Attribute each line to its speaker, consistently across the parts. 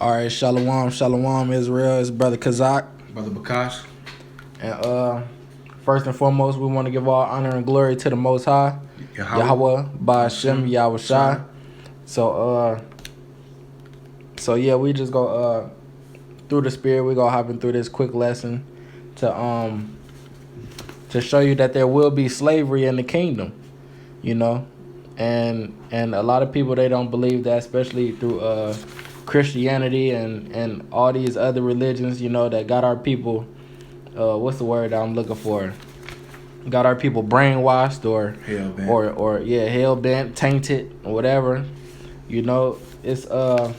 Speaker 1: All right, shalom, shalom, Israel. It's Brother Kazak.
Speaker 2: Brother Bakash.
Speaker 1: And first and foremost, we want to give all honor and glory to the Most High, Yahweh, Ba'ashem, Yahushai. So yeah, we just go through the Spirit. We go hopping through this quick lesson to show you that there will be slavery in the kingdom, you know, and a lot of people, they don't believe that, especially through Christianity and all these other religions, you know, that got our people, what's the word that I'm looking for? Got our people brainwashed or hell bent, tainted, or whatever. You know, it's a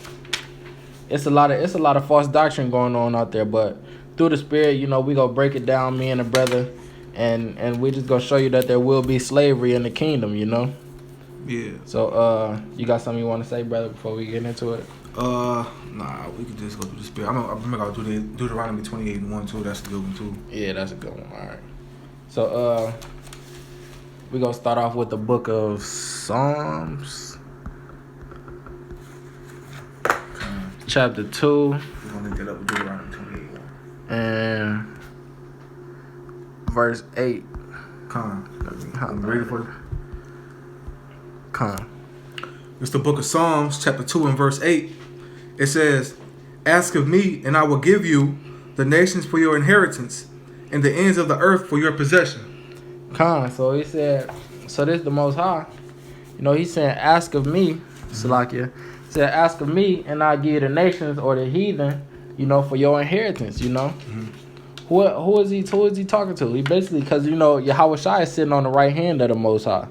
Speaker 1: lot of false doctrine going on out there, but through the Spirit, you know, we gonna break it down, me and the brother, and we just gonna show you that there will be slavery in the kingdom, you know.
Speaker 2: Yeah.
Speaker 1: So you got something you want to say, brother, before we get into it?
Speaker 2: Nah, we could just go through the Spirit. I'm gonna go do Deuteronomy 28:1 too. That's a good one too.
Speaker 1: Yeah, that's a good one. All right. So we gonna start off with the book of Psalms, chapter 2.
Speaker 2: We're gonna link that up with Deuteronomy 28:1
Speaker 1: and verse 8.
Speaker 2: I'm ready for you.
Speaker 1: Come.
Speaker 2: It's the book of Psalms, chapter 2 and verse 8. It says, "Ask of me, and I will give you the nations for your inheritance, and the ends of the earth for your possession."
Speaker 1: So he said, so this is the Most High. You know, he's saying, ask of me, Salakia. He said, ask of me, and I'll give you the nations or the heathen, you know, for your inheritance, you know. Who is he talking to? He basically, because, you know, Yahushua is sitting on the right hand of the Most High.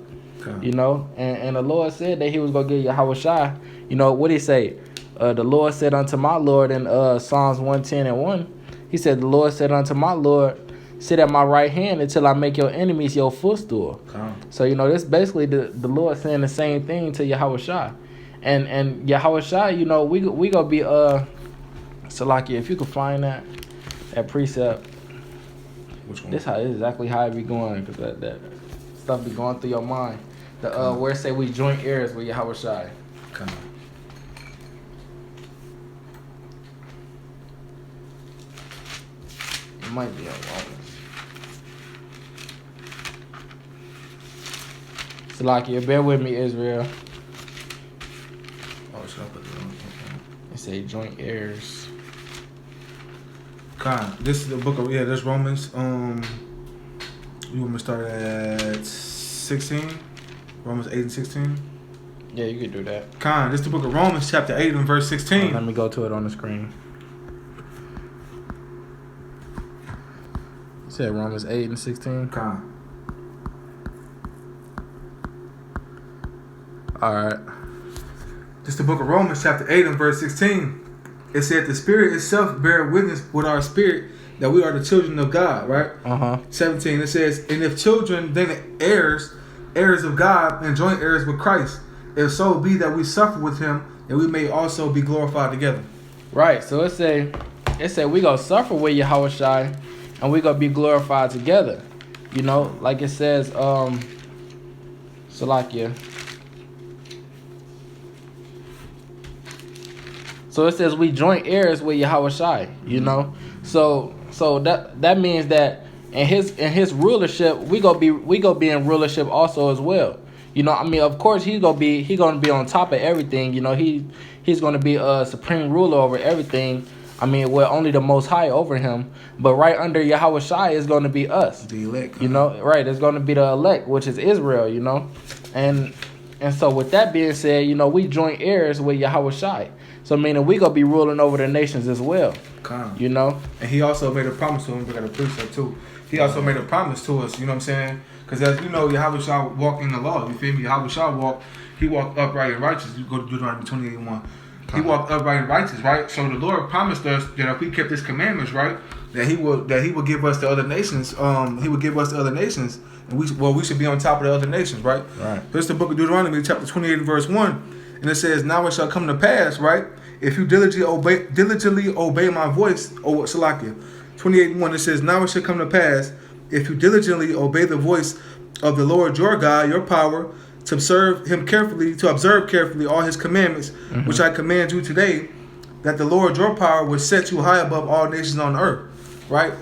Speaker 1: You know, and the Lord said that he was going to give Yahushua, you know, what did he say? The Lord said unto my Lord in Psalms 110:1, he said, the Lord said unto my Lord, sit at my right hand until I make your enemies your footstool. So, you know, this basically the Lord saying the same thing to Yahushua. And Yahushua, you know, we going to be, Salaki, if you could find that precept.
Speaker 2: Which one?
Speaker 1: This is exactly how it be going, because that stuff be going through your mind. Where it say we joint heirs with Yahushua.
Speaker 2: Come on.
Speaker 1: It might be a Romans. Salakia, bear with me, Israel.
Speaker 2: Oh, should I put it on?
Speaker 1: It say joint heirs.
Speaker 2: This is the book of, this Romans. You want me to start at 16? Romans 8 and 16?
Speaker 1: Yeah, you could do that.
Speaker 2: This is the book of Romans, chapter 8 and verse 16.
Speaker 1: Let me go to it on the screen. You said Romans 8 and 16? Alright.
Speaker 2: This is the book of Romans, chapter 8 and verse 16. It said, the Spirit itself bear witness with our spirit that we are the children of God, right? 17, it says, and if children, then heirs of God, and joint heirs with Christ, if so be that we suffer with him, and we may also be glorified together. Right.
Speaker 1: So it say we gonna suffer with Yahushua, and we gonna be glorified together. You know, like it says, Salakia. So it says we joint heirs with Yahushua, you know. So that means that in his rulership, we gonna be in rulership also as well. You know, I mean, of course he gonna be on top of everything. You know, he's gonna be a supreme ruler over everything. I mean, well, only the Most High over him, but right under Yahushua is gonna be us,
Speaker 2: the elect.
Speaker 1: You know, right? It's gonna be the elect, which is Israel. You know, and so with that being said, you know, we joint heirs with Yahushua. So meaning we gonna be ruling over the nations as well. You know?
Speaker 2: And he also made a promise to him. We got a precept too. He also made a promise to us, you know what I'm saying? Because as you know, Yahushua walked in the law. You feel me? Yahushua walked upright and righteous. You go to Deuteronomy 28:1. He walked upright and righteous, right? So the Lord promised us that if we kept his commandments, right, that he would give us the other nations. He would give us the other nations. And we should be on top of the other nations, right?
Speaker 1: Right.
Speaker 2: Here's the book of Deuteronomy, chapter 28 and verse 1. And it says, now it shall come to pass, right? If you diligently obey my voice, Salakia. 28:1, it says, now it shall come to pass, if you diligently obey the voice of the Lord your God, your power, to observe carefully all his commandments, which I command you today, that the Lord your power would set you high above all nations on earth, right?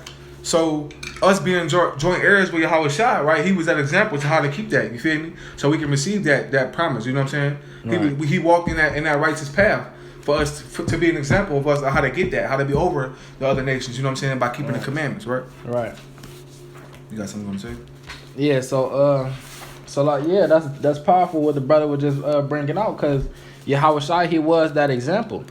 Speaker 2: So us being joint heirs with Yahweh Shai, right? He was that example to how to keep that. You feel me? So we can receive that promise. You know what I'm saying? Right. He walked in that righteous path for us to be an example of us how to get that, how to be over the other nations. You know what I'm saying? By keeping the commandments, right?
Speaker 1: Right.
Speaker 2: You got something you want to say?
Speaker 1: Yeah. So like, yeah, that's powerful what the brother was just bringing out, because Yahweh Shai, he was that example.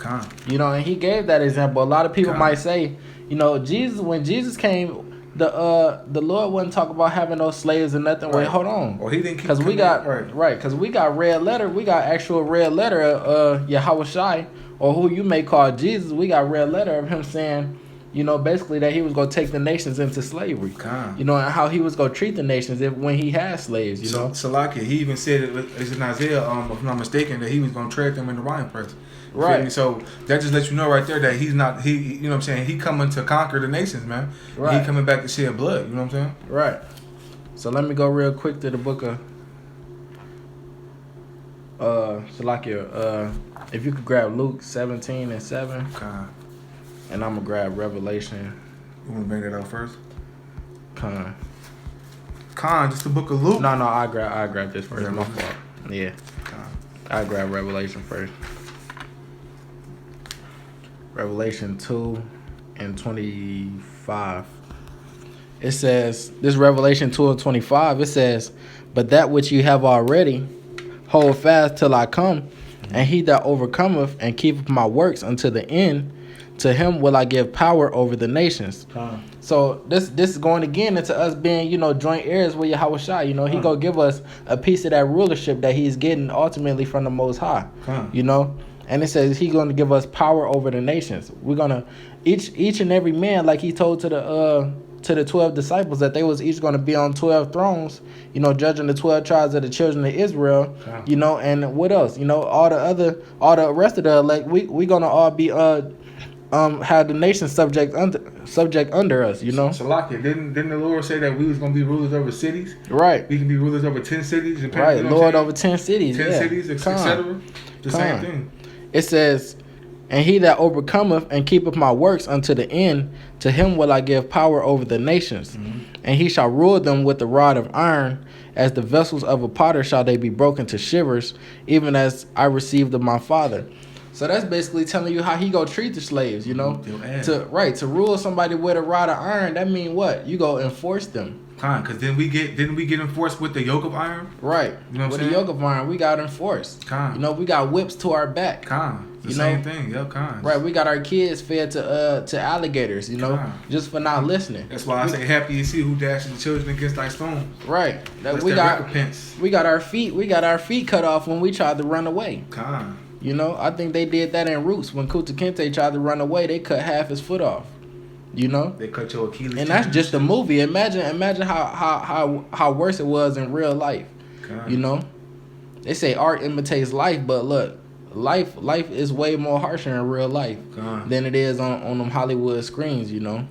Speaker 1: You know, and he gave that example. A lot of people might say, you know, when Jesus came, the Lord wouldn't talk about having no slaves or nothing. Right. Wait, hold on.
Speaker 2: Or he didn't keep,
Speaker 1: because we got because we got red letter. We got actual red letter. Yahweh Shai, or who you may call Jesus. We got red letter of him saying, you know, basically that he was gonna take the nations into slavery. You know, and how he was gonna treat the nations when he had slaves. You know,
Speaker 2: Salakia, he even said it's in Isaiah, if I'm not mistaken, that he was gonna tread them in the wine press.
Speaker 1: Right.
Speaker 2: So that just lets you know right there that he's not, you know what I'm saying, he coming to conquer the nations, man. Right. He coming back to shed blood, you know what I'm saying?
Speaker 1: Right. So let me go real quick to the book of Salakia, if you could grab Luke 17:7. And I'm gonna grab Revelation.
Speaker 2: You wanna bring that out first?
Speaker 1: Con,
Speaker 2: just the book of Luke?
Speaker 1: No, I grab this first. My fault. Yeah. I grab Revelation first. Revelation 2:25. It says, this Revelation 2:25, it says, but that which you have already, hold fast till I come, and he that overcometh and keepeth my works unto the end, to him will I give power over the nations. So this is going again into us being, you know, joint heirs with Yahweh Shai. You know, he gonna give us a piece of that rulership that he's getting ultimately from the Most High. You know, and it says he's gonna give us power over the nations. We're gonna each and every man, like he told to the 12 disciples, that they was each gonna be on 12 thrones. You know, judging the 12 tribes of the children of Israel. You know, and what else? You know, all the rest of the elect, we gonna all be have the nation subject under us, you know.
Speaker 2: Salakia, didn't the Lord say that we was gonna be rulers over cities?
Speaker 1: Right.
Speaker 2: We can be rulers over 10 cities.
Speaker 1: Right, you know, Lord over 10 cities.
Speaker 2: 10 cities, etc. The same thing.
Speaker 1: It says, and he that overcometh and keepeth my works unto the end, to him will I give power over the nations. And he shall rule them with the rod of iron, as the vessels of a potter shall they be broken to shivers, even as I received of my Father. So that's basically telling you how he go treat the slaves, you know. To rule somebody with a rod of iron, that mean what? You go enforce them.
Speaker 2: Because didn't we get enforced with the yoke of iron?
Speaker 1: Right.
Speaker 2: You know what I'm saying?
Speaker 1: With the yoke of iron, we got enforced. You know, we got whips to our back.
Speaker 2: The same thing. Yep,
Speaker 1: Right. We got our kids fed to alligators, you know, just for not listening.
Speaker 2: That's why I say happy you see who dashes the children against thy stones.
Speaker 1: Right. We got our feet cut off when we tried to run away. You know, I think they did that in Roots when Kuta Kinte tried to run away. They cut half his foot off. You know,
Speaker 2: they cut your Achilles.
Speaker 1: And that's just a movie. Imagine how worse it was in real life. You know, they say art imitates life, but look, life is way more harsher in real life than it is on them Hollywood screens. You know,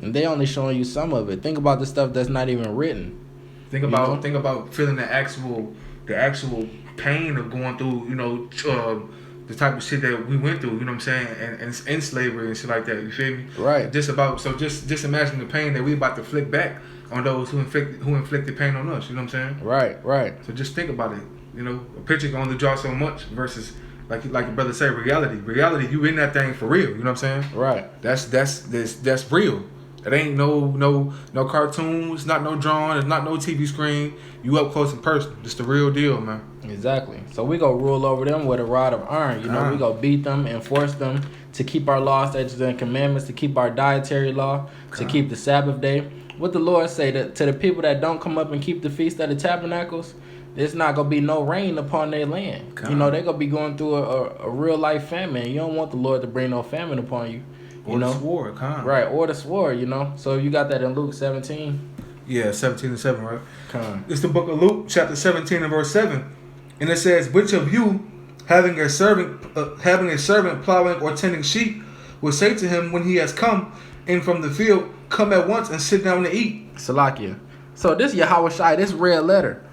Speaker 1: and they only showing you some of it. Think about the stuff that's not even written.
Speaker 2: Think about feeling the actual pain of going through, you know, the type of shit that we went through, you know what I'm saying, and in slavery and shit like that. You feel me?
Speaker 1: Right.
Speaker 2: Just imagine the pain that we about to flick back on those who inflicted pain on us. You know what I'm saying? Right. So just think about it. You know, a picture can only draw so much versus like your brother said, reality. Reality, you in that thing for real. You know what I'm saying?
Speaker 1: Right.
Speaker 2: That's real. It ain't no cartoons, not no drawing, it's not no TV screen. You up close and personal. It's the real deal, man.
Speaker 1: Exactly. So we go rule over them with a rod of iron. You know, we go beat them, enforce them to keep our laws, statutes, and commandments, to keep our dietary law, to keep the Sabbath day. What the Lord say to the people that don't come up and keep the Feast of the Tabernacles, there's not going to be no rain upon their land. You know, they're going to be going through a real life famine. You don't want the Lord to bring no famine upon you.
Speaker 2: Or the sword,
Speaker 1: Right, or the sword, you know. So you got that in Luke 17?
Speaker 2: Yeah, 17:7, right? It's the book of Luke, chapter 17 and verse 7. And it says, which of you, having a servant plowing or tending sheep, will say to him when he has come in from the field, come at once and sit down to eat?
Speaker 1: Salakia. So this Yahweh Shai, this red letter,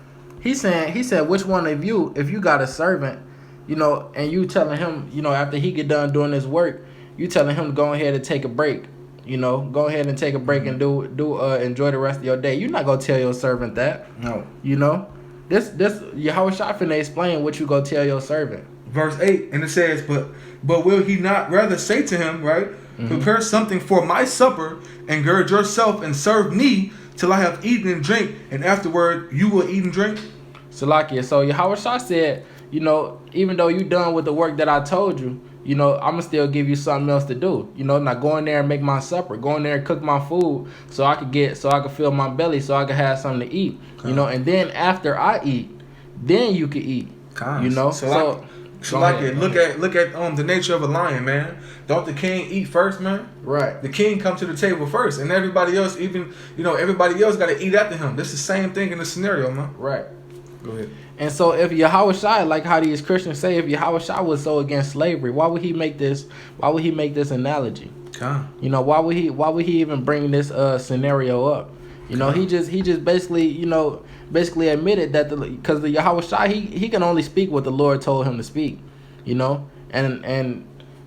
Speaker 1: he said, which one of you, if you got a servant and you telling him, after he get done doing his work, you telling him to go ahead and take a break. Go ahead and take a break and enjoy the rest of your day. You're not gonna tell your servant that.
Speaker 2: No.
Speaker 1: This Yahweh Shai finna explain what you go tell your servant.
Speaker 2: Verse 8, and it says, but will he not rather say to him, right? Prepare something for my supper, and gird yourself and serve me till I have eaten and drink, and afterward you will eat and drink?
Speaker 1: Salakia. So Yahweh Shai said, even though you done with the work that I told you, I'ma still give you something else to do. Not go in there and make my supper, go in there and cook my food so I could fill my belly, so I could have something to eat. And then after I eat, then you can eat.
Speaker 2: So look at the nature of a lion, man. Don't the king eat first, man?
Speaker 1: Right.
Speaker 2: The king come to the table first, and everybody else, everybody else got to eat after him. This is the same thing in the scenario, man.
Speaker 1: Right.
Speaker 2: Go ahead.
Speaker 1: And so if Yahweh Shai, like how these Christians say, if Yahweh Shai was so against slavery, why would he make this analogy? Why would he even bring this scenario up? He just basically admitted that because the Yahweh Shai, he can only speak what the Lord told him to speak,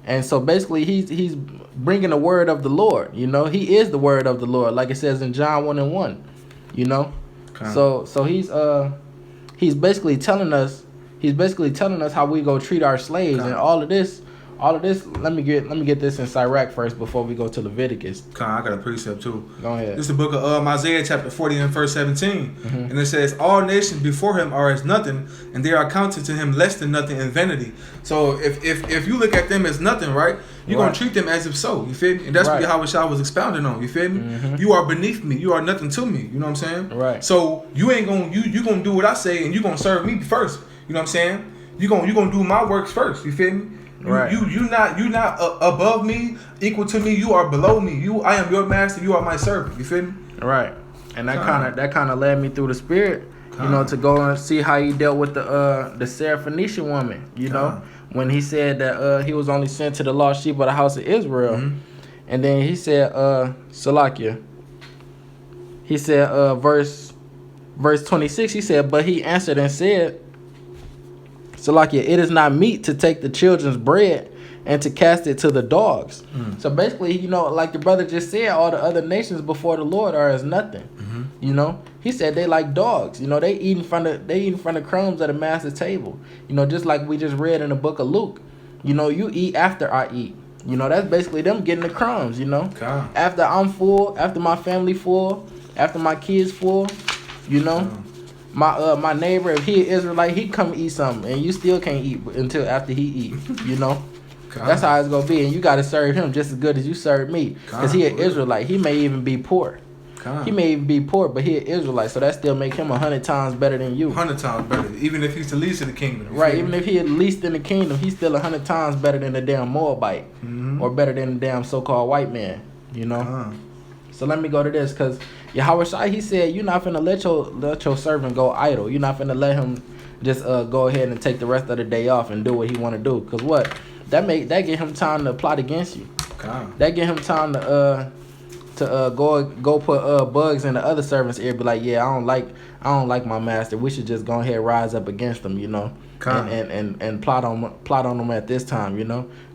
Speaker 1: and so basically he's bringing the word of the Lord. He is the word of the Lord, like it says in John 1:1. So he's basically telling us how we go treat our slaves. And all of this, let me get this in Sirach first before we go to Leviticus.
Speaker 2: I got a precept too.
Speaker 1: Go ahead.
Speaker 2: This is the book of Isaiah chapter 40 and verse 17. And it says, all nations before him are as nothing, and they are counted to him less than nothing in vanity. So if you look at them as nothing, right, you're going to treat them as if so. You feel me? And that's what Yahweh Shai was expounding on. You feel me? You are beneath me. You are nothing to me. You know what I'm saying?
Speaker 1: Right.
Speaker 2: So you ain't going to you going to do what I say, and you going to serve me first. You know what I'm saying? You going to do my works first. You feel me?
Speaker 1: Right.
Speaker 2: You not above me, equal to me. You are below me. I am your master. You are my servant. You feel me?
Speaker 1: Right. And that kind of led me through the spirit, to go and see how he dealt with the Syrophoenician woman. When he said that he was only sent to the lost sheep of the house of Israel, and then he said, Salakia. He said, verse 26. He said, but he answered and said, Salakia, it is not meet to take the children's bread and to cast it to the dogs. So basically, like the brother just said, all the other nations before the Lord are as nothing. He said they like dogs. They eat in front of crumbs at the master's table. Just like we just read in the book of Luke. You eat after I eat. That's basically them getting the crumbs. After I'm full, after my family full, after my kids full, My neighbor, if he an Israelite, he come eat something, and you still can't eat until after he eat. That's how it's gonna be, and you gotta serve him just as good as you serve me, because he an Israelite. He may even be poor. He may even be poor, but he an Israelite, so that still make him 100 times better than you.
Speaker 2: 100 times better, even if he's the least in the kingdom.
Speaker 1: Right, even if he at least in the kingdom, he's still 100 times better than the damn Moabite, or better than the damn so-called white man. So let me go to this, because Yahweh Shai, he said, you're not finna let your servant go idle. You're not finna let him just go ahead and take the rest of the day off and do what he want to do. Because what? That get him time to plot against you. That get him time to go put bugs in the other servant's ear. Be like, yeah, I don't like my master. We should just go ahead and rise up against him, and plot on them at this time,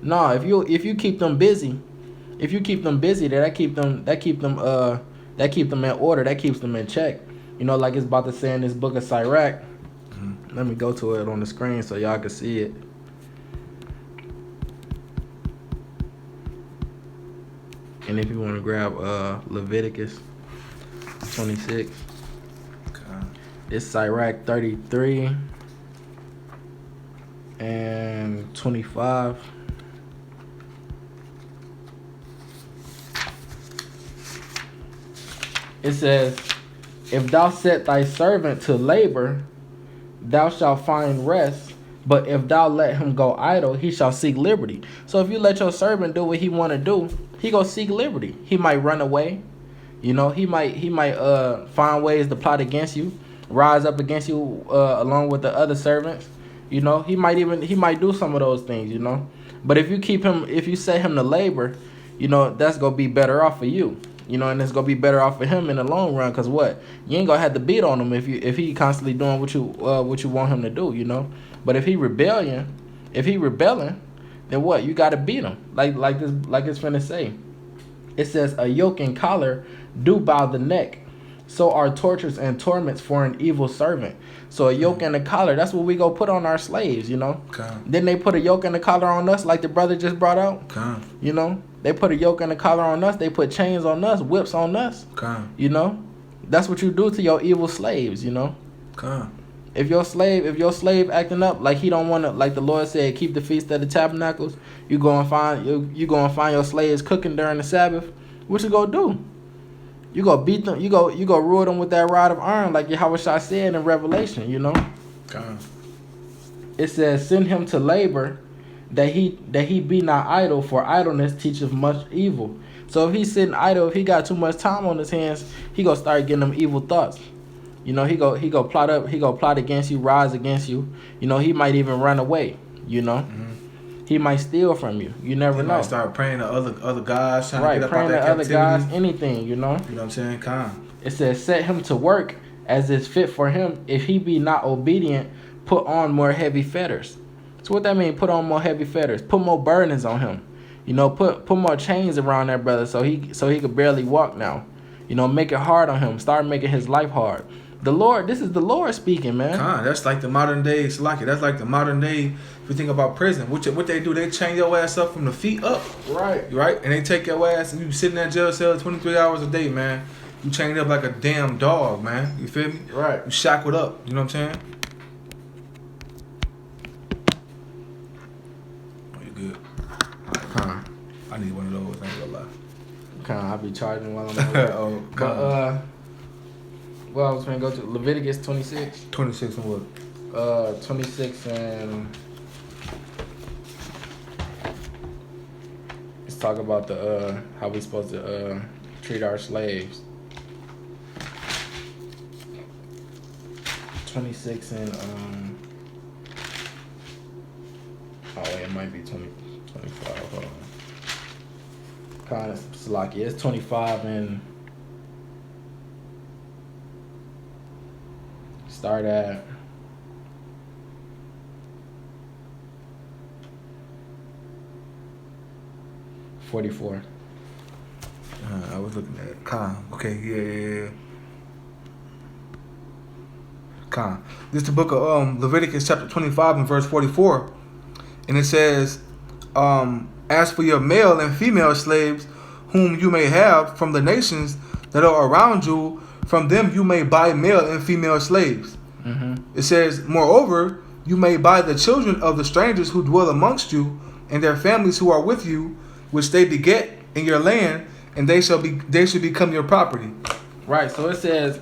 Speaker 1: No, if you keep them busy, that keep them in order. That keeps them in check. Like it's about to say in this book of Sirach. Let me go to it on the screen so y'all can see it. And if you want to grab Leviticus 26. It's Sirach 33 and 25. It says, if thou set thy servant to labor, thou shalt find rest. But if thou let him go idle, he shall seek liberty. So if you let your servant do what he want to do, he go seek liberty. He might run away. He might find ways to plot against you, rise up against you along with the other servants. He might do some of those things. But if you set him to labor, that's gonna be better off for you. And it's gonna be better off for him in the long run. Cause what? You ain't gonna have to beat on him if he constantly doing what you want him to do. But if he rebellion, If he rebelling, then what? You got to beat him. Like it's finna say. It says, a yoke and collar do bow the neck. So are tortures and torments for an evil servant. So a yoke and a collar, that's what we go put on our slaves, you know. Didn't they put a yoke and a collar on us like the brother just brought out? You know, they put a yoke and a collar on us. They put chains on us, whips on us. You know, that's what you do to your evil slaves, you know. If your slave acting up like he don't want to, like the Lord said, keep the feast of the tabernacles, you go and find your slaves cooking during the Sabbath. What you gonna do? You go beat them. You go rule them with that rod of iron, like Yahweh said in Revelation. You know. It says, send him to labor, that he be not idle, for idleness teacheth much evil. So if he's sitting idle, if he got too much time on his hands, he gonna start getting them evil thoughts. You know, he go plot against you, rise against you. You know, he might even run away. You know, he might steal from you. You never know.
Speaker 2: Might start praying to other gods, trying to get up
Speaker 1: praying
Speaker 2: out that
Speaker 1: to other
Speaker 2: captivity.
Speaker 1: gods, anything. You know.
Speaker 2: You know what I'm saying?
Speaker 1: It says, set him to work as is fit for him. If he be not obedient, put on more heavy fetters. So what that mean? Put on more heavy fetters. Put more burdens on him. You know, put more chains around that brother so he could barely walk now. You know, make it hard on him. Start making his life hard. The Lord, this is the Lord speaking, man.
Speaker 2: That's like the modern day Salaki. That's like the modern day. If you think about prison, what they do, they chain your ass up from the feet up. Right. And they take your ass and you sit in that jail cell 23 hours a day, man. You chained up like a damn dog, man. You feel me?
Speaker 1: Right.
Speaker 2: You shackled up. You know what I'm saying? Oh, you good? Right. I need one of those. I ain't gonna lie.
Speaker 1: I'll be charging while I'm over. But well, I was going to go to Leviticus 26.
Speaker 2: 26 and what?
Speaker 1: 26 and let's talk about the how we supposed to treat our slaves. 26 and it might be 25. Hold on. Kind of Salaki. It's 25 and start at 44.
Speaker 2: I was looking at it. Khan. Okay, yeah. Khan. This is the book of Leviticus chapter 25 and verse 44. And it says, as for your male and female slaves, whom you may have from the nations that are around you, from them you may buy male and female slaves. It says, moreover, you may buy the children of the strangers who dwell amongst you, and their families who are with you, which they beget in your land, and they should become your property.
Speaker 1: Right. So it says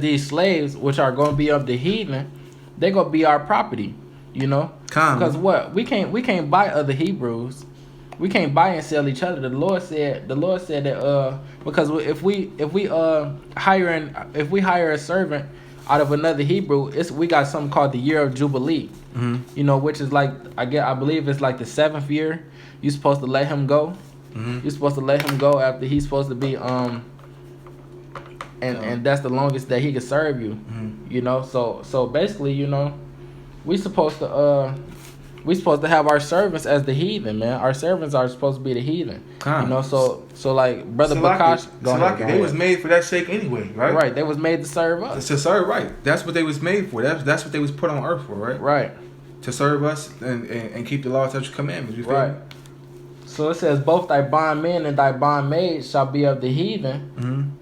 Speaker 1: these slaves, which are going to be of the heathen, they're going to be our property. You know, because what we can't buy other Hebrews. We can't buy and sell each other. The Lord said that because if we hire a servant out of another Hebrew, we got something called the year of Jubilee. You know, which is like I believe it's like the 7th year. You're supposed to let him go. You're supposed to let him go after he's supposed to be and that's the longest that he can serve you. You know, so basically, you know, we supposed to have our servants as the heathen, man. Our servants are supposed to be the heathen. You know, so like Brother Bakash, go ahead.
Speaker 2: They was made for that sake anyway, right?
Speaker 1: Right. They was made to serve us.
Speaker 2: To serve, right. That's what they was made for. That's what they was put on earth for, right?
Speaker 1: Right.
Speaker 2: To serve us and keep the law, statutes, commandments. You feel me?
Speaker 1: So it says, both thy bondmen and thy bondmaids shall be of the heathen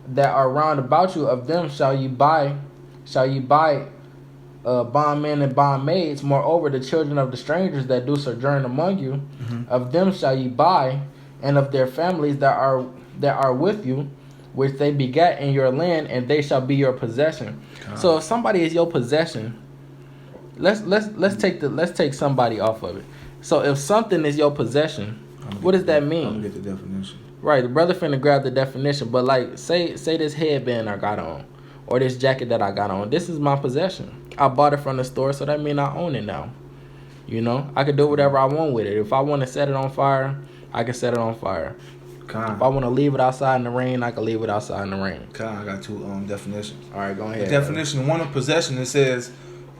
Speaker 1: that are round about you. Of them shall ye buy bondmen and bondmaids. Moreover, the children of the strangers that do sojourn among you, of them shall ye buy, and of their families that are with you, which they begat in your land, and they shall be your possession. So if somebody is your possession, let's take somebody off of it. So if something is your possession, what does that mean?
Speaker 2: I'm gonna get the definition.
Speaker 1: Right, the brother finna grab the definition, but like say this headband I got on, or this jacket that I got on, this is my possession. I bought it from the store, so that means I own it now. You know, I can do whatever I want with it. If I want to set it on fire, I can set it on fire. If I want to leave it outside in the rain, I can leave it outside in the rain.
Speaker 2: I got two definitions.
Speaker 1: All right, go ahead.
Speaker 2: The definition one of possession, it says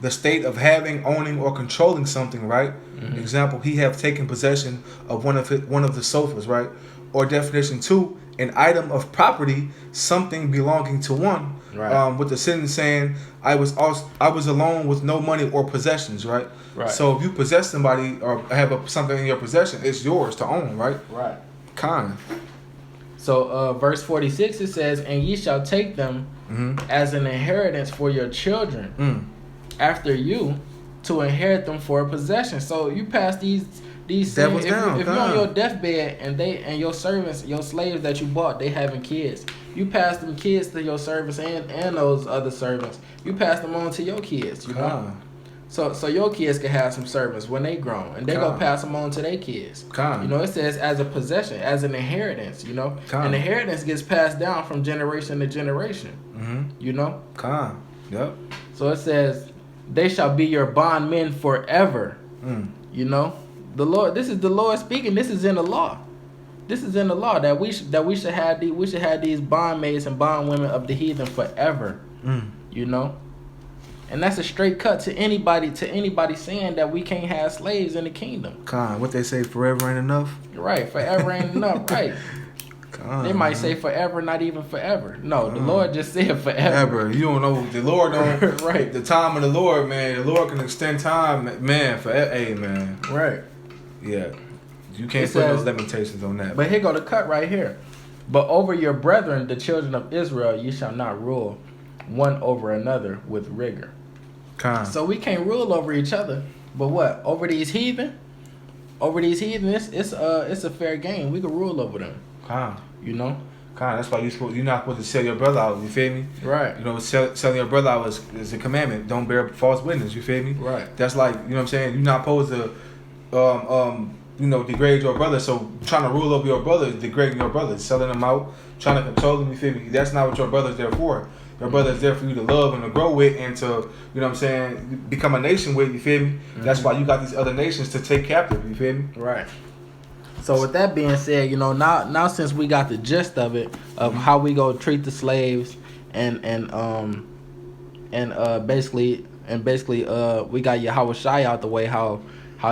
Speaker 2: the state of having, owning, or controlling something, right? Example, he have taken possession of one of the sofas, right? Or definition 2, an item of property, something belonging to one.
Speaker 1: Right.
Speaker 2: With the sentence saying, I was alone with no money or possessions, right?
Speaker 1: Right.
Speaker 2: So if you possess somebody or have something in your possession, it's yours to own, right?
Speaker 1: Right.
Speaker 2: Kind.
Speaker 1: So verse 46 it says, and ye shall take them as an inheritance for your children after you, to inherit them for a possession. So you pass these
Speaker 2: Devils
Speaker 1: if
Speaker 2: down,
Speaker 1: you're on your deathbed and your servants, your slaves that you bought, they having kids, you pass them kids to your servants and those other servants. You pass them on to your kids, you know. So your kids can have some servants when they grown, and they gonna pass them on to their kids. You know, it says as a possession, as an inheritance. You know, an inheritance gets passed down from generation to generation. You know.
Speaker 2: Yep.
Speaker 1: So it says, they shall be your bondmen forever. You know, the Lord. This is the Lord speaking. This is in the law. This is in the law that we should have these bondmaids and bondwomen of the heathen forever. You know. And that's a straight cut to anybody saying that we can't have slaves in the kingdom.
Speaker 2: What they say, forever ain't enough?
Speaker 1: Right, forever ain't enough, right. They might say forever, not even forever. No, the Lord just said forever.
Speaker 2: You don't know, the Lord don't,
Speaker 1: right.
Speaker 2: The time of the Lord, man, the Lord can extend time, man, forever, hey, man.
Speaker 1: Right.
Speaker 2: Yeah, you can't put no limitations on that.
Speaker 1: But here go the cut right here. But over your brethren, the children of Israel, you shall not rule one over another with rigor. So we can't rule over each other, but what? Over these heathen, it's a fair game. We can rule over them. You know.
Speaker 2: That's why you're not supposed to sell your brother out. You feel me?
Speaker 1: Right.
Speaker 2: You know, selling your brother out is a commandment. Don't bear false witness. You feel me?
Speaker 1: Right.
Speaker 2: That's like, you know what I'm saying. You're not supposed to degrade your brother. So trying to rule over your brother is degrading your brother, selling them out, trying to control them. You feel me? That's not what your brother's there for. Your brother is there for you to love and to grow with and to, you know what I'm saying, become a nation with, you feel me? That's why you got these other nations to take captive, you feel me?
Speaker 1: Right. So with that being said, you know, now since we got the gist of it, of how we go treat the slaves and basically we got Yahushua out the way, how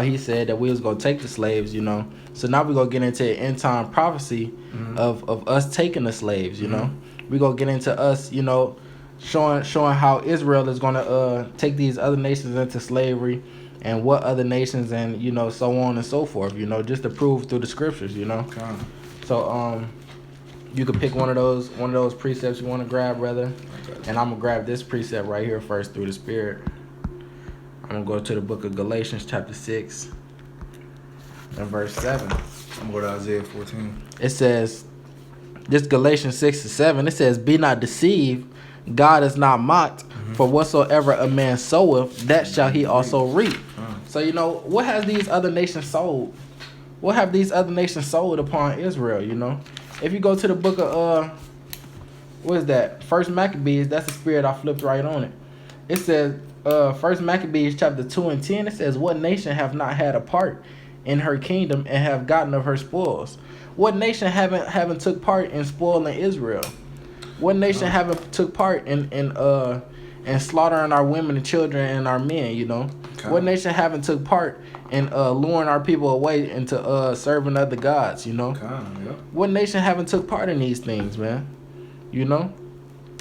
Speaker 1: he said that we was gonna take the slaves, you know. So now we gonna get into end time prophecy of us taking the slaves, you know. We gonna get into us, you know, showing how Israel is gonna take these other nations into slavery, and what other nations, and you know, so on and so forth, you know, just to prove through the scriptures, you know. So you could pick one of those precepts you want to grab, brother, and I'm gonna grab this precept right here first through the Spirit. I'm gonna go to the book of Galatians chapter 6 and verse 7.
Speaker 2: I'm gonna go to Isaiah 14.
Speaker 1: It says, this Galatians 6-7, it says, be not deceived, God is not mocked, for whatsoever a man soweth, that shall he also reap. So, you know, what has these other nations sold? What have these other nations sold upon Israel, you know? If you go to the book of, what is that? First Maccabees, that's the Spirit, I flipped right on it. It says, First Maccabees chapter 2 and 10, it says, what nation have not had a part in her kingdom and have gotten of her spoils? What nation haven't took part in spoiling Israel? What nation haven't took part in slaughtering our women and children and our men, you know? What nation haven't took part in luring our people away into serving other gods, you know? What nation haven't took part in these things, man? You know?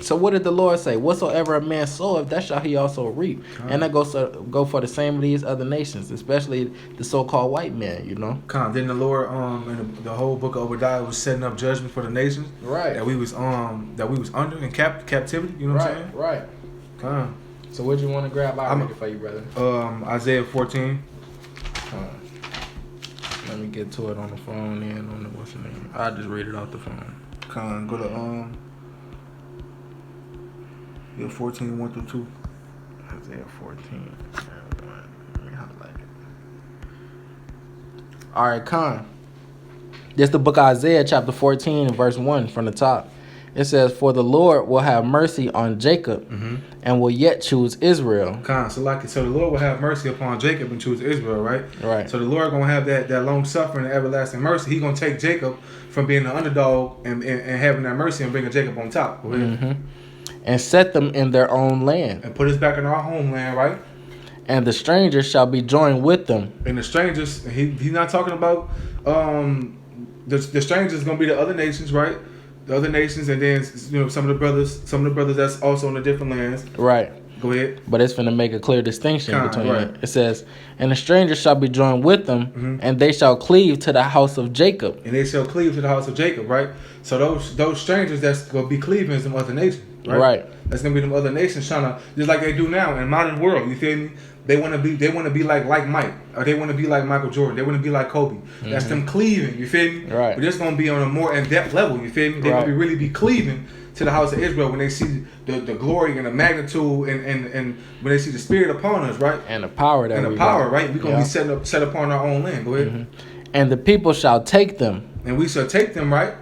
Speaker 1: So what did the Lord say? Whatsoever a man soweth, that shall he also reap. And that go for the same of these other nations, especially the so-called white men, you know.
Speaker 2: Then the Lord in the whole book of Obadiah was setting up judgment for the nations.
Speaker 1: Right.
Speaker 2: That we was under in captivity. You know what I'm saying?
Speaker 1: Right. So what you want to grab? I'll read it for you, brother.
Speaker 2: Isaiah 14.
Speaker 1: Let me get to it on the phone and on the what's the name. I'll just read it off the phone.
Speaker 2: Go to 14, 1 through 2.
Speaker 1: Isaiah 14. Let me highlight it. All right, this is the book of Isaiah, chapter 14, verse 1 from the top. It says, for the Lord will have mercy on Jacob and will yet choose Israel.
Speaker 2: So the Lord will have mercy upon Jacob and choose Israel, right?
Speaker 1: Right.
Speaker 2: So the Lord going to have that long suffering and everlasting mercy. He going to take Jacob from being the underdog and having that mercy and bringing Jacob on top.
Speaker 1: And set them in their own land.
Speaker 2: And put us back in our homeland, right?
Speaker 1: And the strangers shall be joined with them.
Speaker 2: And the strangers, he's not talking about the strangers gonna be the other nations, right? The other nations, and then some of the brothers that's also in the different lands.
Speaker 1: Right.
Speaker 2: Go ahead.
Speaker 1: But it's finna make a clear distinction between it. It says, and the strangers shall be joined with them, and they shall cleave to the house of Jacob.
Speaker 2: And they shall cleave to the house of Jacob, right? So those strangers that's gonna be cleaving is them other nations, right?
Speaker 1: Right.
Speaker 2: That's gonna be them other nations trying to, just like they do now in modern world. You feel me? They want to be like Mike, or they want to be like Michael Jordan. They want to be like Kobe. That's them cleaving. You feel me?
Speaker 1: Right.
Speaker 2: But it's gonna be on a more in-depth level. You feel me? They're gonna really be cleaving to the house of Israel when they see the glory and the magnitude and when they see the spirit upon us, right?
Speaker 1: And the power that we got.
Speaker 2: Right? We're gonna be set upon our own land. Go ahead.
Speaker 1: And the people shall take them.
Speaker 2: And we shall take them, right?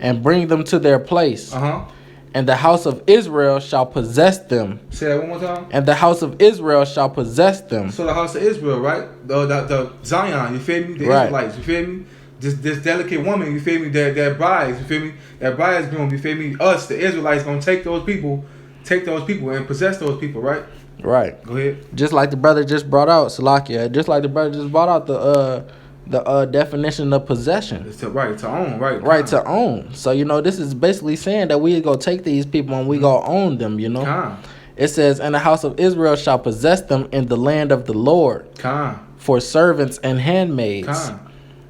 Speaker 1: And bring them to their place.
Speaker 2: Uh-huh.
Speaker 1: And the house of Israel shall possess them.
Speaker 2: Say that one more time.
Speaker 1: And the house of Israel shall possess them.
Speaker 2: So the house of Israel, right? The Zion, you feel me? The Israelites, you feel me? This delicate woman, you feel me? That brides, you feel me? That bridegroom, you feel me? Us, the Israelites, gonna take those people and possess those people, right?
Speaker 1: Right.
Speaker 2: Go ahead.
Speaker 1: Just like the brother just brought out, Salakia. Just like the brother just brought out the definition of possession.
Speaker 2: It's to own, right?
Speaker 1: Right, to own. So, this is basically saying that we go take these people and we go own them, It says, and the house of Israel shall possess them in the land of the Lord for servants and handmaids.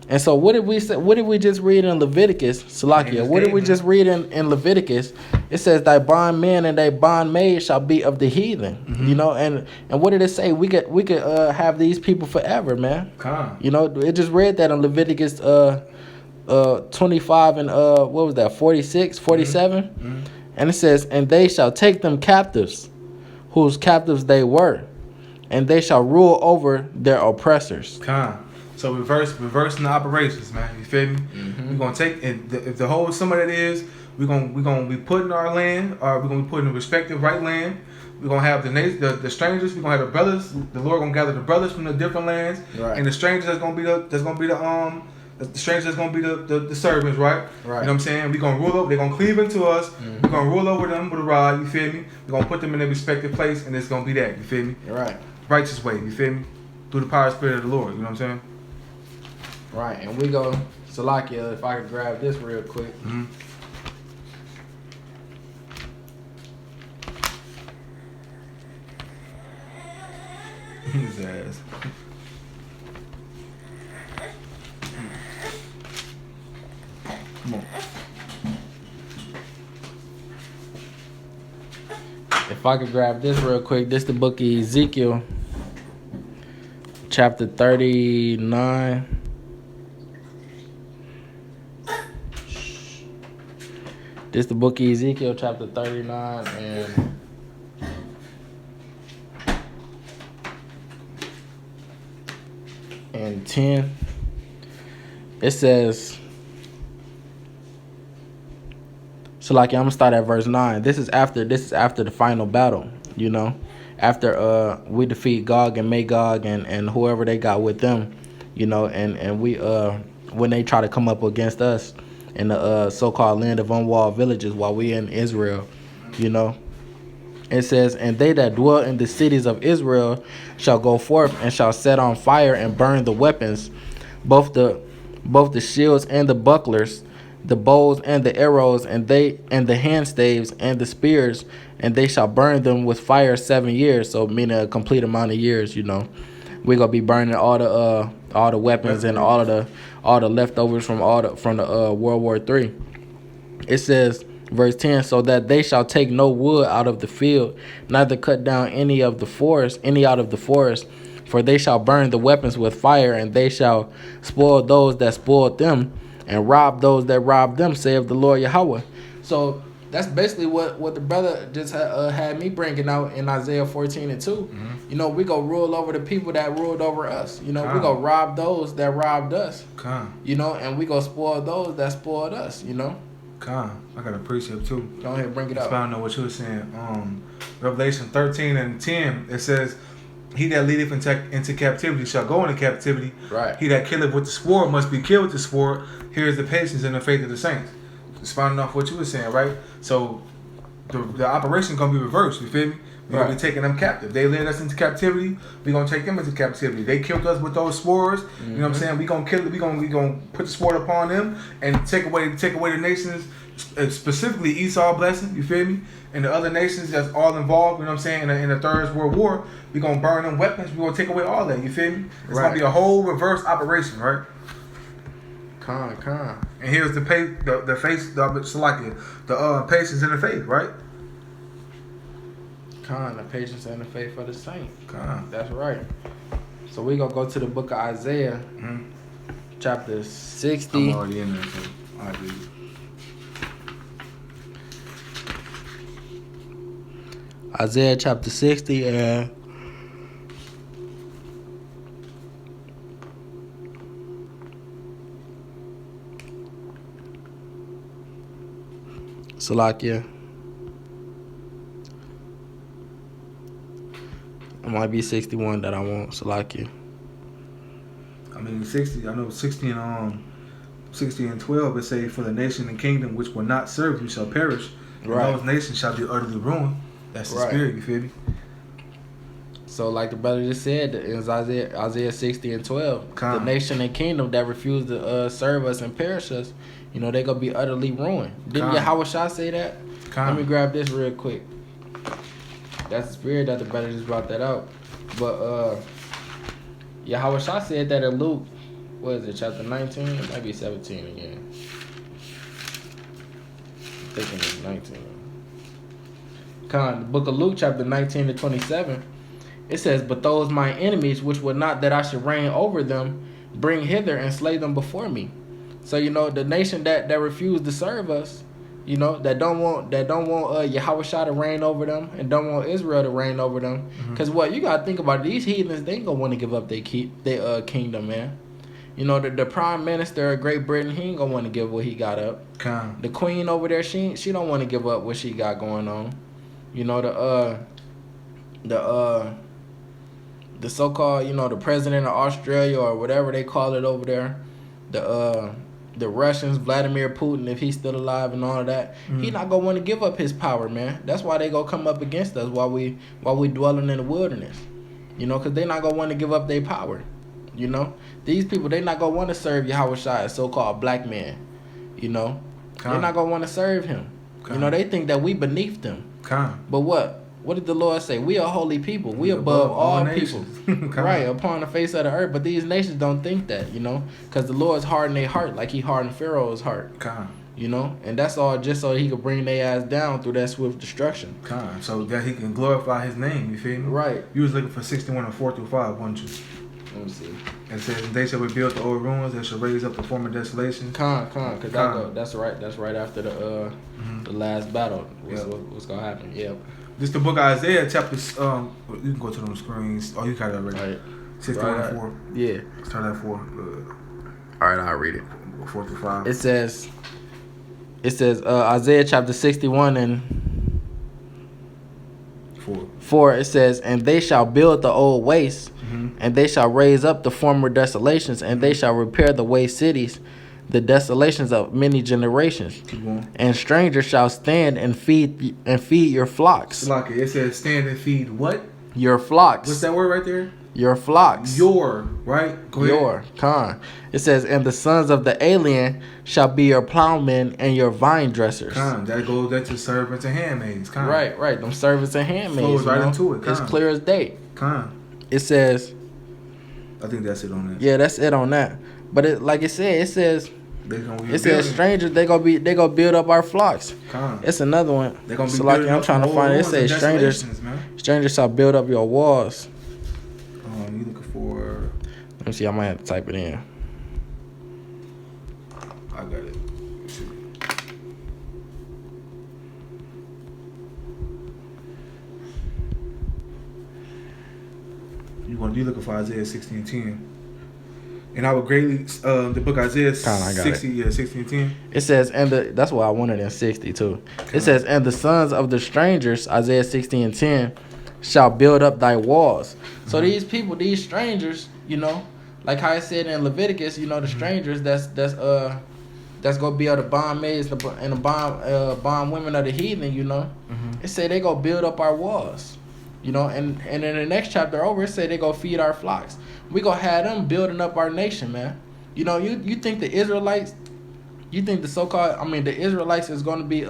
Speaker 1: And so what did we say? What did we just read in Leviticus, Salakia? What did we just read in Leviticus? It says, thy bondman and thy bondmaid shall be of the heathen. And what did it say? We could have these people forever, man. It just read that in Leviticus 25 and what was that, 46, 47? And it says, and they shall take them captives, whose captives they were, and they shall rule over their oppressors.
Speaker 2: So reversing the operations, man. You feel me? We're gonna take if the whole sum of that is we're gonna be putting our land, or we're gonna be putting the respective right land. We're gonna have the strangers. We're gonna have the brothers. The Lord gonna gather the brothers from the different lands, and the strangers that's gonna be the strangers that's gonna be the servants, right? You know what I'm saying? We're gonna rule over. They're gonna cleave into us. We're gonna rule over them with a rod. You feel me? We're gonna put them in their respective place, and it's gonna be that. You feel me?
Speaker 1: Right.
Speaker 2: Righteous way. You feel me? Through the power and spirit of the Lord. You know what I'm saying?
Speaker 1: Right, and we go, Salakia, if I could grab this real quick.
Speaker 2: His ass. Come on.
Speaker 1: If I could grab this real quick, this the book of Ezekiel, chapter 39. This the book of Ezekiel, chapter 39, and 10. It says, so like I'm gonna start at verse 9. This is after the final battle, after we defeat Gog and Magog and whoever they got with them, and we when they try to come up against us in the so-called land of unwalled villages while we in Israel, It says, and they that dwell in the cities of Israel shall go forth and shall set on fire and burn the weapons, both the shields and the bucklers, the bows and the arrows, and the handstaves and the spears, and they shall burn them with fire 7 years. So meaning a complete amount of years, We're gonna be burning all the weapons and all the leftovers from the World War III. It says, verse 10, so that they shall take no wood out of the field, neither cut down any out of the forest, for they shall burn the weapons with fire, and they shall spoil those that spoiled them, and rob those that robbed them, saith the Lord Yahweh. So that's basically what the brother just had me bringing out in Isaiah 14 and 2. We go rule over the people that ruled over us. We go rob those that robbed us. And we go spoil those that spoiled us.
Speaker 2: I got a precept too.
Speaker 1: Go ahead, bring it up.
Speaker 2: I don't know what you were saying. Revelation 13 and 10, it says, he that leadeth into captivity shall go into captivity.
Speaker 1: Right.
Speaker 2: He that killeth with the sword must be killed with the sword. Here is the patience and the faith of the saints. Just finding off what you were saying, right? So the operation gonna be reversed. You feel me? We're gonna be taking them captive. They led us into captivity. We're gonna take them into captivity. They killed us with those swords. You know what I'm saying? We gonna kill it. We gonna put the sword upon them and take away the nations, specifically Esau blessing. You feel me? And the other nations that's all involved. You know what I'm saying? In the Third World War, we gonna burn them weapons. We gonna take away all that. You feel me? It's gonna be a whole reverse operation, right?
Speaker 1: Con.
Speaker 2: And here's the patience in the faith, right?
Speaker 1: The patience and the faith for the saint.
Speaker 2: Con.
Speaker 1: That's right. So we gonna go to the book of Isaiah, chapter 60.
Speaker 2: I'm already in there, so I do.
Speaker 1: Isaiah chapter 60 and Salakia. It might be 61 that I want, Salakia.
Speaker 2: I mean 60. I know 60 and 12. It say, "For the nation and kingdom which will not serve you shall perish, and those nations shall be utterly ruined." That's the spirit. You feel me?
Speaker 1: So, like the brother just said, in Isaiah 60 and 12, the nation and kingdom that refuse to serve us and perish us, you know, they gonna be utterly ruined. Didn't Yahweh Shah say that? Let me grab this real quick. That's the spirit that the brother just brought that out. But Yahweh Shah said that in Luke, what is it, chapter 19? It might be 17 again. I'm thinking it's 19. The book of Luke, chapter 19 to 27. It says, "But those my enemies, which would not that I should reign over them, bring hither and slay them before me." So, you know, the nation that refused to serve us, you know, that don't want Yahweh Shah to reign over them and don't want Israel to reign over them. Because what you gotta think about, these heathens, they ain't gonna want to give up their kingdom, man. You know, the prime minister of Great Britain, he ain't gonna want to give what he got up. The queen over there, she don't want to give up what she got going on. You know, the so-called, you know, the president of Australia or whatever they call it over there, the Russians, Vladimir Putin, if he's still alive and all of that, he not gonna want to give up his power, man. That's why they gonna come up against us while we dwelling in the wilderness, you know, because they not gonna want to give up their power. You know, these people, they not gonna want to serve Yahweh Shai, a so-called black man. You know, they not gonna want to serve him. You know, they think that we beneath them. But what did the Lord say? We are holy people. We above all people. Right, upon the face of the earth. But these nations don't think that, you know, because the Lord's hardened their heart like he hardened Pharaoh's heart. You know, and that's all just so he could bring their ass down through that swift destruction.
Speaker 2: So that he can glorify his name, you feel me?
Speaker 1: Right.
Speaker 2: You was looking for 61 and 4 through 5, wasn't you?
Speaker 1: Let me see.
Speaker 2: It says, "They shall rebuild the old ruins, they shall raise up the former desolation."
Speaker 1: Because that's right. That's right after the last battle. What's gonna happen? Yep.
Speaker 2: This is the book of Isaiah, chapter. You can go to them screens. Oh, you got it already.
Speaker 1: Right.
Speaker 2: 61 and 4.
Speaker 1: Yeah.
Speaker 2: Start at 4.
Speaker 1: All right, I'll read it.
Speaker 2: 4 through 5.
Speaker 1: It says Isaiah chapter 61 and 4. It says, "And they shall build the old wastes, and they shall raise up the former desolations, and they shall repair the waste cities, the desolations of many generations. And strangers shall stand and feed your flocks."
Speaker 2: Like it says, "Stand and feed what?
Speaker 1: Your flocks."
Speaker 2: What's that word right there?
Speaker 1: Your flocks.
Speaker 2: Right? Go ahead.
Speaker 1: It says, "And the sons of the alien shall be your plowmen and your vine dressers."
Speaker 2: That goes to servants and handmaids.
Speaker 1: Right. Them servants and handmaids.
Speaker 2: Flows right into it.
Speaker 1: It's clear as day. It says,
Speaker 2: I think that's it on that.
Speaker 1: Yeah, that's it on that. But it says strangers, they gonna build up our flocks. It's another one.
Speaker 2: They gonna be
Speaker 1: I'm trying to find it. It says strangers shall build up your walls.
Speaker 2: You looking for?
Speaker 1: Let me see. I might have to type it in.
Speaker 2: I got it. You looking for Isaiah 16:10? And I would greatly the book Isaiah 16:10.
Speaker 1: It says, that's why I wanted in 60 too. It says, "And the sons of the strangers," Isaiah 16:10, "shall build up thy walls." So these people, these strangers, you know, like how I said in Leviticus, you know, the strangers that's gonna be able to bond maids and the bond women of the heathen, you know. It say they gonna build up our walls. You know, and in the next chapter over, it say they go feed our flocks. We gonna have them building up our nation, man. You know, you think the Israelites, you think the the Israelites is gonna be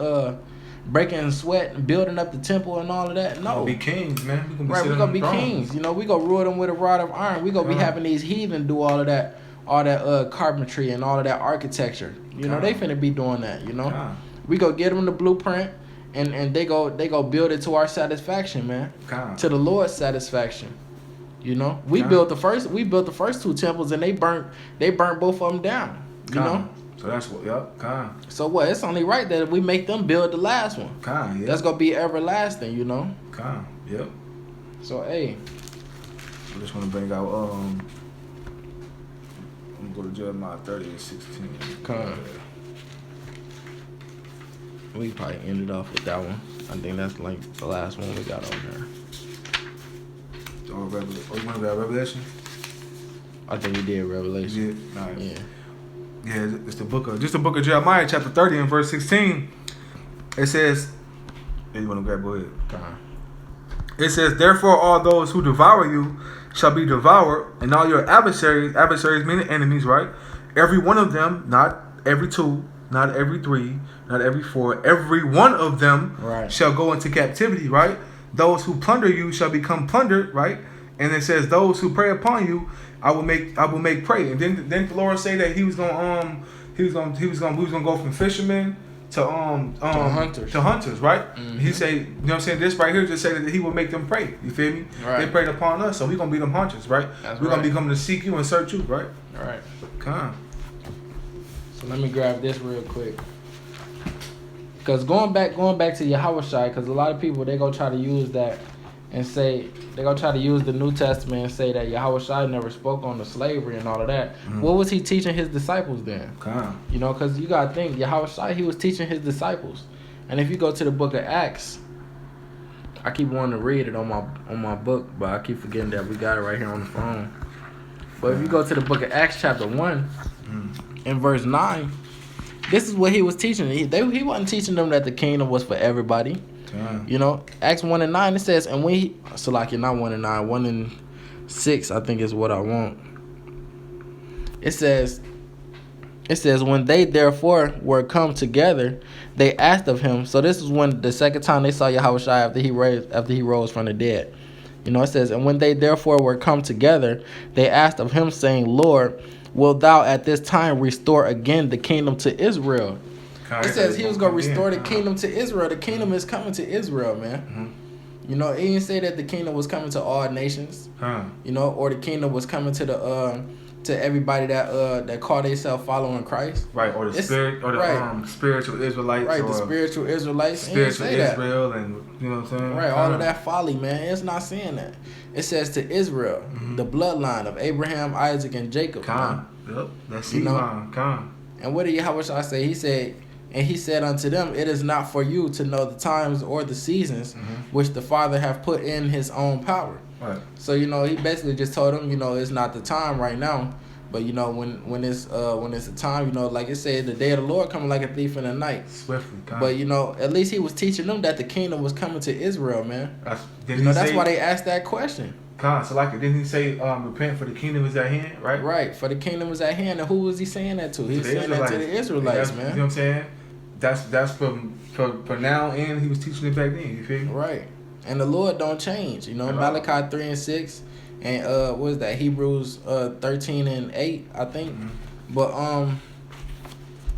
Speaker 1: breaking sweat and building up the temple and all of that? No,
Speaker 2: we gonna be kings, man. We
Speaker 1: gonna be kings. You know, we gonna rule them with a rod of iron. We gonna be having these heathen do all that carpentry and all of that architecture. You know, they finna be doing that. You know, we go get them the blueprint, and they go build it to our satisfaction, man. To the Lord's satisfaction. You know, we built the first two temples, and they burnt both of them down. You know.
Speaker 2: So that's what,
Speaker 1: So what? It's only right that we make them build the last one.
Speaker 2: Yeah.
Speaker 1: That's gonna be everlasting, you know.
Speaker 2: Yep.
Speaker 1: So hey,
Speaker 2: I just want to bring out I'm gonna go to Jeremiah 30:16.
Speaker 1: We probably ended off with that one. I think that's like the last one we got on there.
Speaker 2: You want to grab Revelation?
Speaker 1: I think we did Revelation.
Speaker 2: Yeah. Nice.
Speaker 1: Yeah.
Speaker 2: Yeah, it's the book of Jeremiah, chapter 30 and verse 16. It says, you want to grab, go ahead. It says, therefore all those who devour you shall be devoured, and all your adversaries meaning enemies, right? Every one of them, not every two, not every three, not every four, every one of them shall go into captivity, right? Those who plunder you shall become plundered, right? And it says, those who prey upon you, I will make prey. And then the Lord say that we was gonna go from fishermen to hunters, right? Mm-hmm. He say, you know what I'm saying, this right here just say that he will make them prey. You feel me? Right. They preyed upon us, so we gonna be them hunters, right? We're gonna be coming to seek you and search you, right?
Speaker 1: All right.
Speaker 2: Come.
Speaker 1: So let me grab this real quick. Because going back to Yahushua, because a lot of people, they go try to use that and say, they're going to try to use the New Testament and say that Yahushua never spoke on the slavery and all of that. Mm-hmm. What was he teaching his disciples then? You know, because you got to think, Yahushua, he was teaching his disciples. And if you go to the book of Acts, I keep wanting to read it on my book, but I keep forgetting that we got it right here on the phone. But if you go to the book of Acts chapter 1 in verse 9, this is what he was teaching. He wasn't teaching them that the kingdom was for everybody. You know, Acts 1 and 9, it says, and when he, so like you're not 1 and 9, 1 and 6, I think is what I want. It says, when they therefore were come together, they asked of him. So this is when the second time they saw Yahushua after he rose from the dead. You know, it says, and when they therefore were come together, they asked of him, saying, Lord, wilt thou at this time restore again the kingdom to Israel? It says he was going to restore the kingdom to Israel. The kingdom is coming to Israel, man. Mm-hmm. You know, he didn't say that the kingdom was coming to all nations. You know, or the kingdom was coming to to everybody that call themselves following Christ.
Speaker 2: Right, or the spiritual Israelites.
Speaker 1: Right, the spiritual Israelites.
Speaker 2: Spiritual Israel, and you know what I'm saying?
Speaker 1: Right, all of that folly, man. It's not saying that. It says to Israel, the bloodline of Abraham, Isaac, and Jacob.
Speaker 2: Yep, that's line.
Speaker 1: And what did Yahushua say? He said unto them, it is not for you to know the times or the seasons which the Father hath put in his own power. Right. So, you know, he basically just told them, you know, it's not the time right now. But, you know, when it's a time, you know, like it said, the day of the Lord coming like a thief in the night.
Speaker 2: Swiftly.
Speaker 1: But, you know, at least he was teaching them that the kingdom was coming to Israel, man. That's why they asked that question.
Speaker 2: So like, didn't he say, repent for the kingdom is at hand, right?
Speaker 1: Right, for the kingdom is at hand. And who was he saying that to? He was saying that to the Israelites, man.
Speaker 2: You know what I'm saying? That's for now, and he was teaching it back then. You feel me?
Speaker 1: Right. And the Lord don't change. You know, Malachi 3 and 6, and what is that? Hebrews 13 and 8, I think.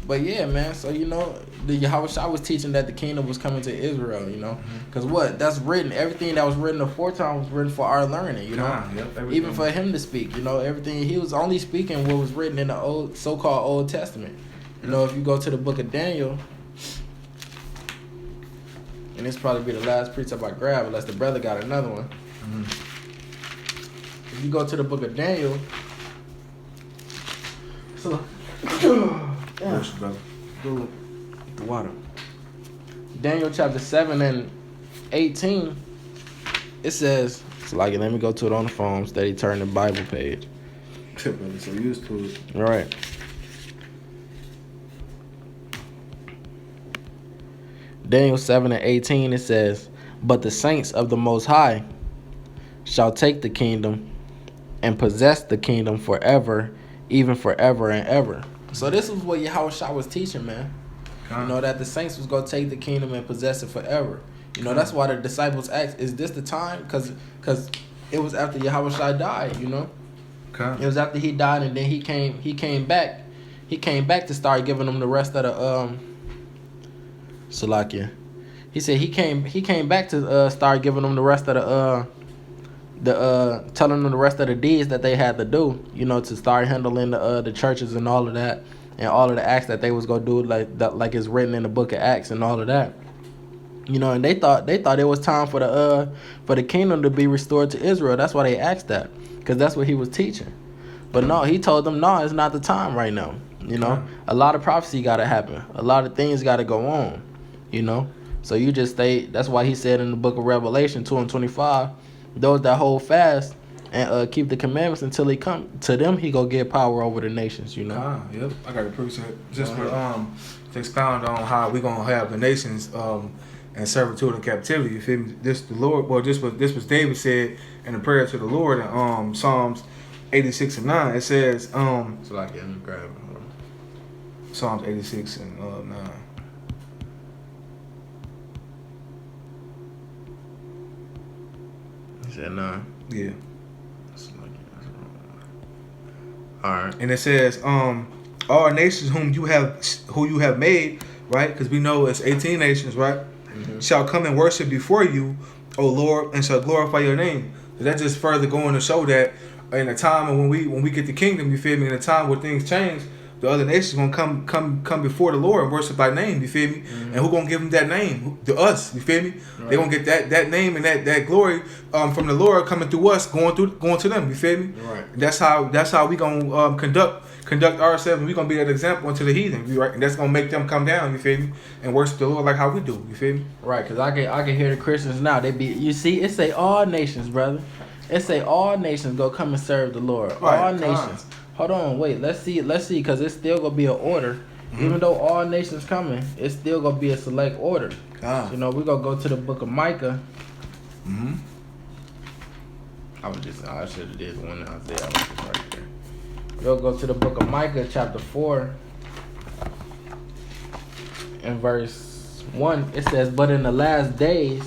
Speaker 1: But yeah, man. So you know, the Yahushua was teaching that the kingdom was coming to Israel. You know, because that's written. Everything that was written aforetime was written for our learning. You know, even for him to speak. You know, everything he was only speaking what was written in the so-called Old Testament. You know, if you go to the book of Daniel, and this probably be the last precept I grab, unless the brother got another one. If you go to the book of Daniel, so
Speaker 2: brother.
Speaker 1: Go the water. Daniel chapter 7 and 18, it says, so like, let me go to it on the phone, steady turn the Bible page.
Speaker 2: So used to it.
Speaker 1: All right. Daniel 7 and 18, it says, but the saints of the Most High shall take the kingdom and possess the kingdom forever, even forever and ever. So this was what Yahushua was teaching, man. You know, that the saints was going to take the kingdom and possess it forever. You know, that's why the disciples asked, is this the time? Because it was after Yahushua died, you know. It was after he died, and then he came back. He came back to start giving them the rest of the Salakia. He said he came back to start giving them the rest of the telling them the rest of the deeds that they had to do, you know, to start handling the churches and all of that, and all of the acts that they was gonna do, like it's written in the book of Acts and all of that. You know, and they thought it was time for the kingdom to be restored to Israel. That's why they asked that, because that's what he was teaching. But no, he told them, no, it's not the time right now. You know, a lot of prophecy got to happen. A lot of things got to go on, you know. So you just stay. That's why he said in the book of Revelation 2:25, those that hold fast and keep the commandments until he come to them, he go get power over the nations, you know.
Speaker 2: Yep, I got to appreciate just for to expound on how we gonna have the nations and servitude and captivity. You feel me? This the Lord. Well, this was David said in the prayer to the Lord in Psalms 86 and 9. It says
Speaker 1: So like, let me grab it.
Speaker 2: Psalms 86 and 9.
Speaker 1: He said 9.
Speaker 2: Yeah.
Speaker 1: All right.
Speaker 2: And it says, all nations who you have made, right? Because we know it's 18 nations, right? Mm-hmm. Shall come and worship before you, O Lord, and shall glorify your name. So that just further going to show that in a time when we get the kingdom, you feel me? In a time where things change, the other nations gonna come before the Lord and worship thy name, you feel me? Mm-hmm. And who gonna give them that name? To us, you feel me? Right. They gonna get that name and that glory from the Lord coming through us, going to them, you feel me?
Speaker 1: Right.
Speaker 2: And that's how we gonna conduct ourselves, and we gonna be that example unto the heathen, right? And that's gonna make them come down, you feel me? And worship the Lord like how we do, you feel me?
Speaker 1: Right, because I can hear the Christians now. You see, it say all nations, brother. It say all nations go come and serve the Lord. Right. All nations. Hold on, wait. Let's see, because it's still gonna be an order. Mm-hmm. Even though all nations coming, it's still gonna be a select order. You know, we gonna go to the book of Micah.
Speaker 2: Mm-hmm.
Speaker 1: I should have did one in Isaiah. I was just right there. We'll go to the book of Micah, chapter 4, and verse 1. It says, "But in the last days,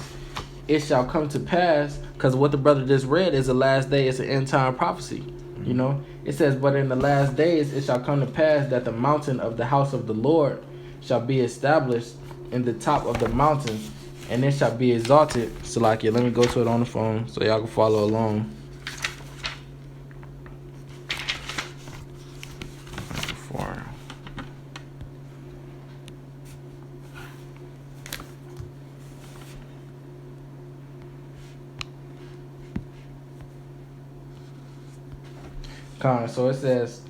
Speaker 1: it shall come to pass," because what the brother just read is the last day. It's an end time prophecy. You know, it says, "But in the last days it shall come to pass that the mountain of the house of the Lord shall be established in the top of the mountains, and it shall be exalted." Salakia, let me go to it on the phone so y'all can follow along. So it says,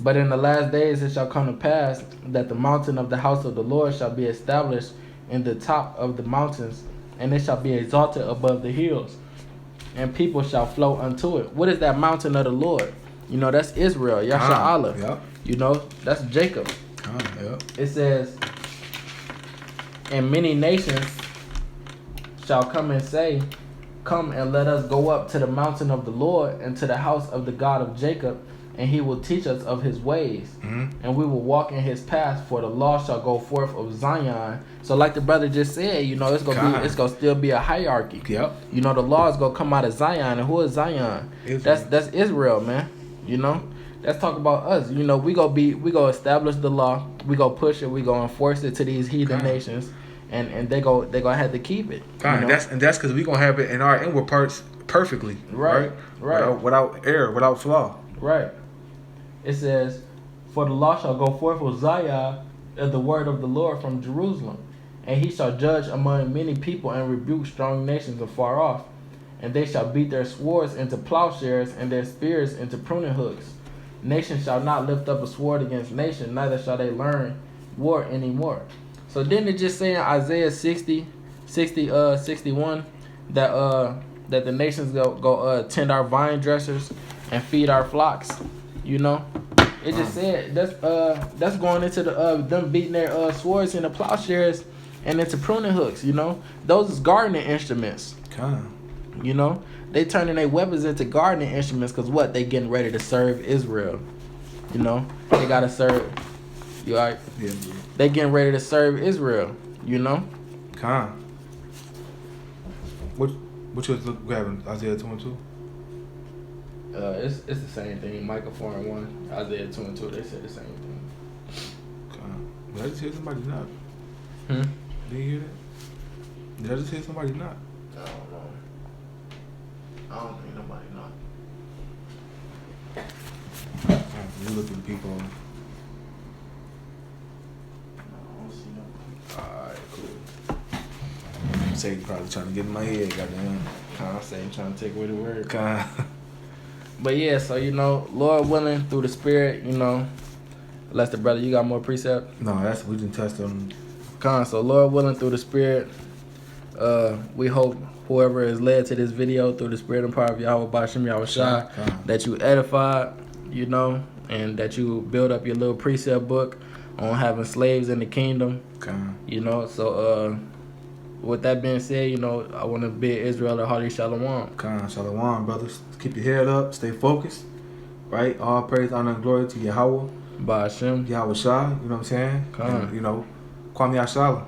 Speaker 1: "But in the last days it shall come to pass that the mountain of the house of the Lord shall be established in the top of the mountains, and it shall be exalted above the hills, and people shall flow unto it." What is that mountain of the Lord? You know, that's Israel, Yasha'Allah.
Speaker 2: Yep.
Speaker 1: You know, that's Jacob.
Speaker 2: Yep.
Speaker 1: It says, "And many nations shall come and say, Come and let us go up to the mountain of the Lord and to the house of the God of Jacob, and he will teach us of his ways, and we will walk in his path, for the law shall go forth of Zion." So like the brother just said, you know, it's gonna still be a hierarchy.
Speaker 2: Yep.
Speaker 1: You know, the law is gonna come out of Zion, and who is Zion?
Speaker 2: Israel.
Speaker 1: That's Israel, man. You know? Let's talk about us. You know, we go establish the law, we go push it, we go enforce it to these heathen nations. And they gonna have to keep it. You know?
Speaker 2: That's because we gonna have it in our inward parts perfectly. Right. Without error, without flaw.
Speaker 1: Right. It says, "For the law shall go forth of Zion, and the word of the Lord from Jerusalem, and he shall judge among many people and rebuke strong nations afar off, and they shall beat their swords into plowshares and their spears into pruning hooks. Nation shall not lift up a sword against nation, neither shall they learn war anymore." So didn't it just say in Isaiah 61 that the nations go tend our vine dressers and feed our flocks? You know, it just said that's going into them beating their swords into plowshares and into pruning hooks. You know, those is gardening instruments. You know, they turning their weapons into gardening instruments because what? They getting ready to serve Israel. You know? They got to serve. You all right?
Speaker 2: Yeah.
Speaker 1: They getting ready to serve Israel. You know?
Speaker 2: Con. What you was grabbing? Isaiah 22?
Speaker 1: It's the same thing. Micah 4 and 1, Isaiah 2 and 2. They said the same thing.
Speaker 2: Con. Did I just hear somebody knock?
Speaker 1: Hmm?
Speaker 2: Did you hear that? Did I just hear somebody knock?
Speaker 1: I don't know. I don't think nobody knocked.
Speaker 2: You look at the people.
Speaker 1: I don't see nobody.
Speaker 2: Alright, cool. Say you probably trying to get in my head, goddamn.
Speaker 1: I say I'm trying to take away the word.
Speaker 2: Con.
Speaker 1: But yeah, so Lord willing, through the Spirit, Lester brother, you got more precept?
Speaker 2: No, we didn't touch on.
Speaker 1: So Lord willing, through the Spirit, we hope whoever is led to this video through the Spirit and power of Yahweh Bashem Yahushua, that you edified, and that you build up your little precept book on having slaves in the kingdom.
Speaker 2: Con.
Speaker 1: So with that being said, I want to bid Israel a hearty shalom.
Speaker 2: Con. Shalom, brothers. Keep your head up. Stay focused. Right? All praise, honor, and glory to Yahweh.
Speaker 1: Bashem.
Speaker 2: Yahweh Shah. You know what I'm saying?
Speaker 1: Con.
Speaker 2: And, Kwame Ashala.